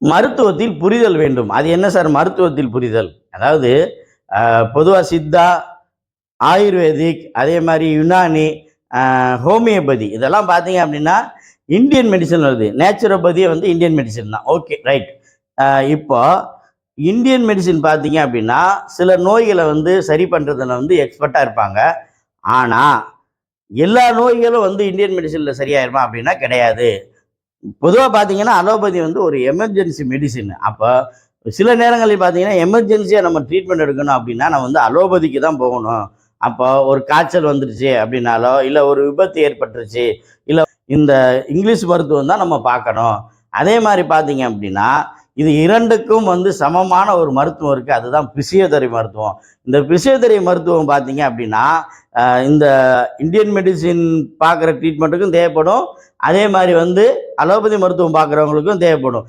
மருத்துவத்தில் புரிதல் வேண்டும். அது என்ன சார் மருத்துவத்தில் புரிதல்? அதாவது பொதுவா சித்தா, ஆயுர்வேதிக், அதே மாரி யுனானி, ஹோமியோபதி இதெல்லாம் பார்த்தீங்க அப்படின்னா, இந்தியன் மெடிசின் வருது. நேச்சுரோபதி வந்து இந்தியன் மெடிசின் தான். Okay right. இப்போ இந்தியன் மெடிசின் பார்த்தீங்க அப்படின்னா, சில நோய்கள வந்து சரி பண்றதுல வந்து எக்ஸ்பர்ட்டா இருப்பாங்க. ஆனா, எல்லா நோய்களும் வந்து இந்தியன் மெடிசின்ல சரியாயிருமா அப்படின்னா கிடையாது. பொதுவா பார்த்தீங்கன்னா, அலோபதி வந்து ஒரு எமர்ஜென்சி மெடிசின். அப்ப சில நேரங்களில் பார்த்தீங்கன்னா, எமர்ஜென்சியா நம்ம ட்ரீட்மெண்ட் எடுக்கணும் அப்படின்னா, நம்ம வந்து அலோபதிக்கு தான் போகணும். அப்போ ஒரு காய்ச்சல் வந்துருச்சு அப்படின்னாலோ, இல்ல ஒரு விபத்து ஏற்பட்டுருச்சு, இல்ல இந்த இங்கிலீஷ் மருத்துவம் தான் நம்ம பார்க்கணும். அதே மாரி பார்த்தீங்க அப்படின்னா, இது 2க்கும் வந்து சமமான ஒரு மருத்துவம் இருக்கு. அதுதான் பிசியோதெரபி மருத்துவம். இந்த பிசியோதெரபி மருத்துவம் பார்த்தீங்க அப்படின்னா, இந்த இந்தியன் மெடிசின் பார்க்குற ட்ரீட்மெண்ட்டுக்கும் தேவைப்படும். அதே மாரி வந்து அலோபதி மருத்துவம் பார்க்குறவங்களுக்கும் தேவைப்படும்.